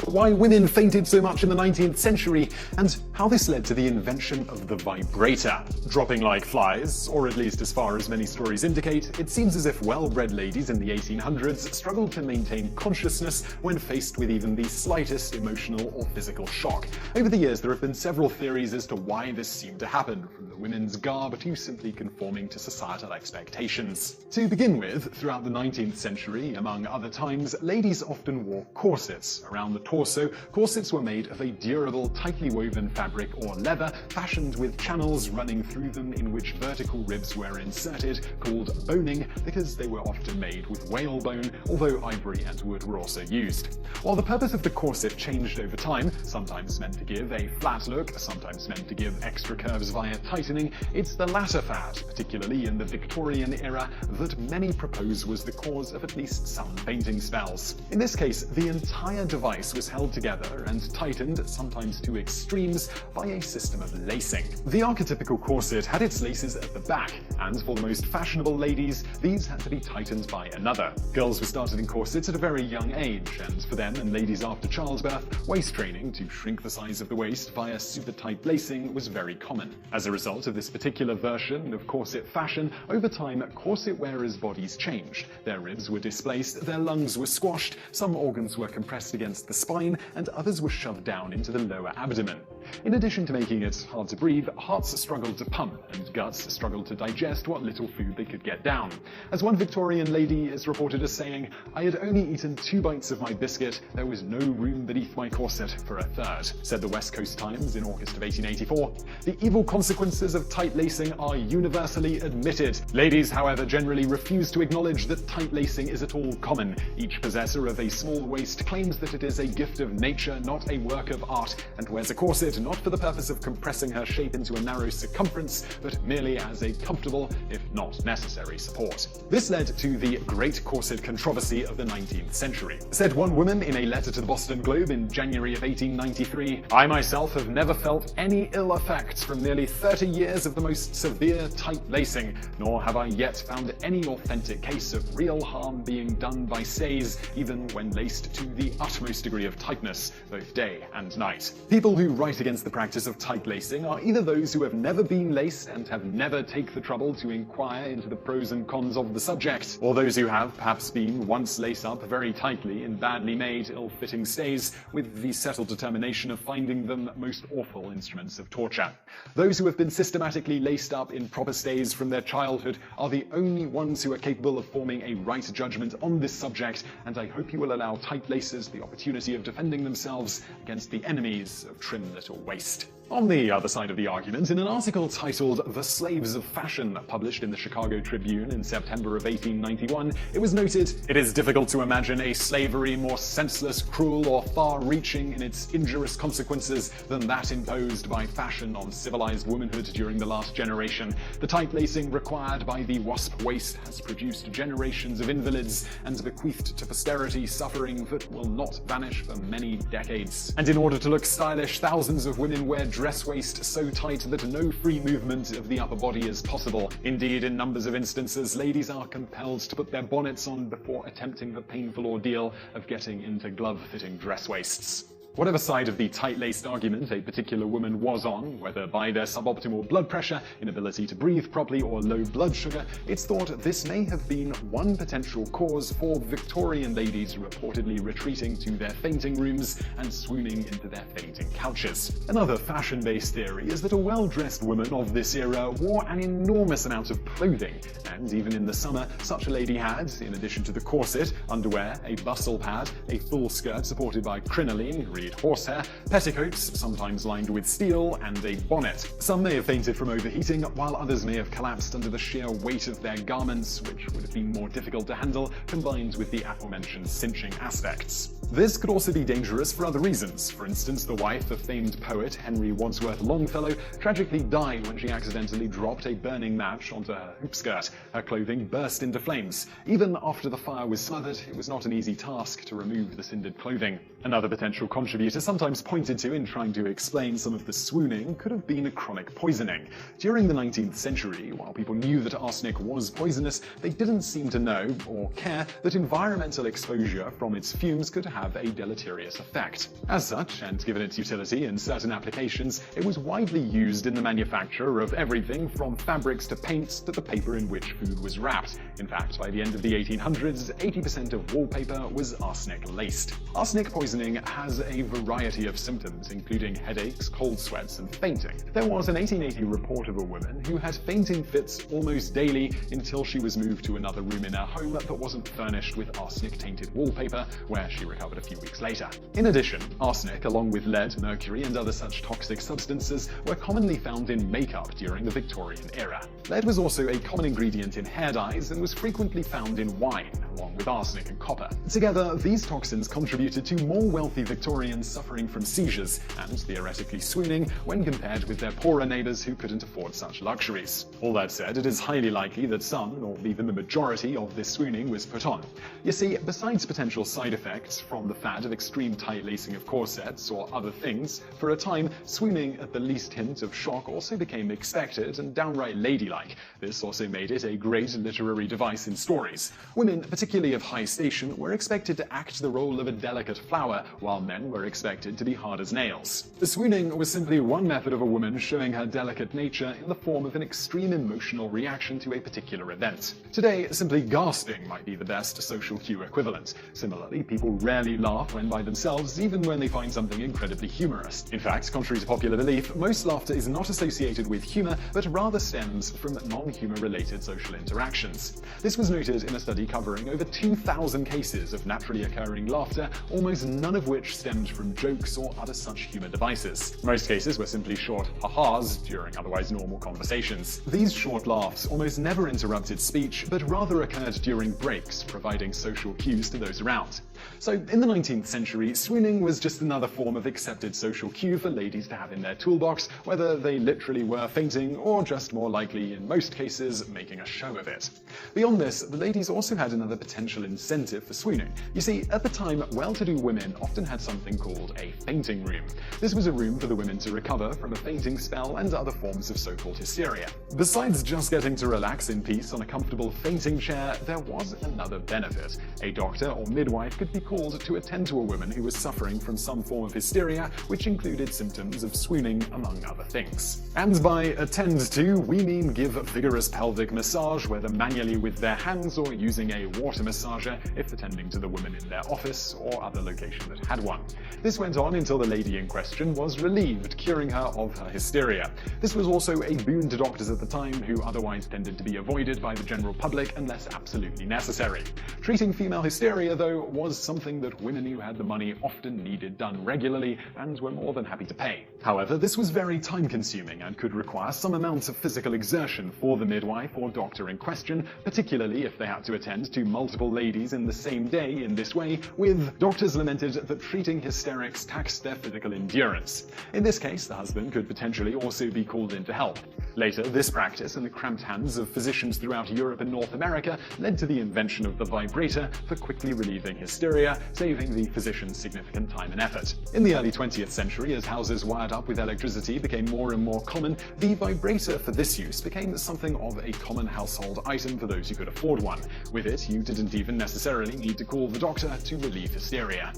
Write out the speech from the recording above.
why women fainted so much in the 19th century, and how this led to the invention of the vibrator. Dropping like flies, or at least as far as many stories indicate, it seems as if well-bred ladies in the 1800s struggled to maintain consciousness when faced with even the slightest emotional or physical shock. Over the years, there have been several theories as to why this seemed to happen, from the women's garb to simply conforming to societal expectations. To begin with, throughout the 19th century, among other times, ladies often wore corsets around the torso. Corsets were made of a durable, tightly woven fabric or leather, fashioned with channels running through them in which vertical ribs were inserted, called boning, because they were often made with whalebone, although ivory and wood were also used. While the purpose of the corset changed over time, sometimes meant to give a flat look, sometimes meant to give extra curves via tightening, it's the latter fad, particularly in the Victorian era, that many propose was the cause of at least some fainting spells. In this case, the entire device was held together and tightened, sometimes to extremes, by a system of lacing. The archetypical corset had its laces at the back, and for the most fashionable ladies, these had to be tightened by another. Girls were started in corsets at a very young age, and for them and ladies after childbirth, waist training to shrink the size of the waist via super tight lacing was very common. As a result of this particular version of corset fashion, over time, corset wearers' bodies changed. Their ribs were displaced, their lungs were squashed, some organs were compressed against the spine, and others were shoved down into the lower abdomen. In addition to making it hard to breathe, hearts struggled to pump, and guts struggled to digest what little food they could get down. As one Victorian lady is reported as saying, "I had only eaten 2 bites of my biscuit, there was no room beneath my corset for a third," said the West Coast Times in August of 1884. The evil consequences of tight lacing are universally admitted. Ladies, however, generally refuse to acknowledge that tight lacing is at all common. Each possessor of a small waist claims that it is a gift of nature, not a work of art, and wears a corset not for the purpose of compressing her shape into a narrow circumference, but merely as a comfortable, if not necessary, support. This led to the Great Corset Controversy of the 19th century. Said one woman in a letter to the Boston Globe in January of 1893, "I myself have never felt any ill effects from nearly 30 years of the most severe tight lacing, nor have I yet found any authentic case of real harm being done by stays, even when laced to the utmost degree of tightness, both day and night." People who write against the practice of tight lacing are either those who have never been laced and have never taken the trouble to inquire into the pros and cons of the subject, or those who have perhaps been once laced up very tightly in badly made, ill-fitting stays, with the settled determination of finding them most awful instruments of torture. Those who have been systematically laced up in proper stays from their childhood are the only ones who are capable of forming a right judgment on this subject, and I hope you will allow tight lacers the opportunity of defending themselves against the enemies of trim little waist. On the other side of the argument, in an article titled "The Slaves of Fashion," published in the Chicago Tribune in September of 1891, it was noted, "It is difficult to imagine a slavery more senseless, cruel, or far-reaching in its injurious consequences than that imposed by fashion on civilized womanhood during the last generation. The tight lacing required by the wasp waist has produced generations of invalids and bequeathed to posterity suffering that will not vanish for many decades. And in order to look stylish, thousands of women wear dress waist so tight that no free movement of the upper body is possible. Indeed, in numbers of instances, ladies are compelled to put their bonnets on before attempting the painful ordeal of getting into glove-fitting dress waists." Whatever side of the tight-laced argument a particular woman was on, whether by their suboptimal blood pressure, inability to breathe properly, or low blood sugar, it's thought this may have been one potential cause for Victorian ladies reportedly retreating to their fainting rooms and swooning into their fainting couches. Another fashion-based theory is that a well-dressed woman of this era wore an enormous amount of clothing, and even in the summer, such a lady had, in addition to the corset, underwear, a bustle pad, a full skirt supported by crinoline, horsehair, petticoats, sometimes lined with steel, and a bonnet. Some may have fainted from overheating, while others may have collapsed under the sheer weight of their garments, which would have been more difficult to handle, combined with the aforementioned cinching aspects. This could also be dangerous for other reasons. For instance, the wife of famed poet Henry Wadsworth Longfellow tragically died when she accidentally dropped a burning match onto her hoop skirt. Her clothing burst into flames. Even after the fire was smothered, it was not an easy task to remove the cindered clothing. Another potential contributor contributor sometimes pointed to in trying to explain some of the swooning could have been chronic poisoning. During the 19th century, while people knew that arsenic was poisonous, they didn't seem to know or care that environmental exposure from its fumes could have a deleterious effect. As such, and given its utility in certain applications, it was widely used in the manufacture of everything from fabrics to paints to the paper in which food was wrapped. In fact, by the end of the 1800s, 80% of wallpaper was arsenic-laced. Arsenic poisoning has a variety of symptoms, including headaches, cold sweats, and fainting. There was an 1880 report of a woman who had fainting fits almost daily until she was moved to another room in her home that wasn't furnished with arsenic-tainted wallpaper, where she recovered a few weeks later. In addition, arsenic, along with lead, mercury, and other such toxic substances, were commonly found in makeup during the Victorian era. Lead was also a common ingredient in hair dyes and was frequently found in wine, along with arsenic and copper. Together, these toxins contributed to more wealthy Victorians suffering from seizures and theoretically swooning when compared with their poorer neighbours who couldn't afford such luxuries. All that said, it is highly likely that some, or even the majority, of this swooning was put on. You see, besides potential side effects from the fad of extreme tight lacing of corsets or other things, for a time, swooning at the least hint of shock also became expected and downright ladylike. This also made it a great literary device in stories. Women, particularly of high station, were expected to act the role of a delicate flower, while men were expected to be hard as nails. The swooning was simply one method of a woman showing her delicate nature in the form of an extreme emotional reaction to a particular event. Today, simply gasping might be the best social cue equivalent. Similarly, people rarely laugh when by themselves, even when they find something incredibly humorous. In fact, contrary to popular belief, most laughter is not associated with humor, but rather stems from non-humor related social interactions. This was noted in a study covering over 2,000 cases of naturally occurring laughter, almost none of which stemmed from jokes or other such humor devices. Most cases were simply short ha-has during otherwise normal conversations. These short laughs almost never interrupted speech, but rather occurred during breaks, providing social cues to those around. So, in the 19th century, swooning was just another form of accepted social cue for ladies to have in their toolbox, whether they literally were fainting or just more likely, in most cases, making a show of it. Beyond this, the ladies also had another potential incentive for swooning. You see, at the time, well-to-do women often had something called a fainting room. This was a room for the women to recover from a fainting spell and other forms of so-called hysteria. Besides just getting to relax in peace on a comfortable fainting chair, there was another benefit. A doctor or midwife could be called to attend to a woman who was suffering from some form of hysteria, which included symptoms of swooning, among other things. And by attend to, we mean give vigorous pelvic massage, whether manually with their hands or using a water massager if attending to the woman in their office or other location that had one. This went on until the lady in question was relieved, curing her of her hysteria. This was also a boon to doctors at the time, who otherwise tended to be avoided by the general public unless absolutely necessary. Treating female hysteria, though, was something that women who had the money often needed done regularly and were more than happy to pay. However, this was very time-consuming and could require some amount of physical exertion for the midwife or doctor in question, particularly if they had to attend to multiple ladies in the same day in this way, with doctors lamented that treating hysterics taxed their physical endurance. In this case, the husband could potentially also be called in to help. Later, this practice and the cramped hands of physicians throughout Europe and North America led to the invention of the vibrator for quickly relieving hysteria, saving the physicians significant time and effort. In the early 20th century, as houses wired up with electricity became more and more common, the vibrator for this use became something of a common household item for those who could afford one. With it, you didn't even necessarily need to call the doctor to relieve hysteria.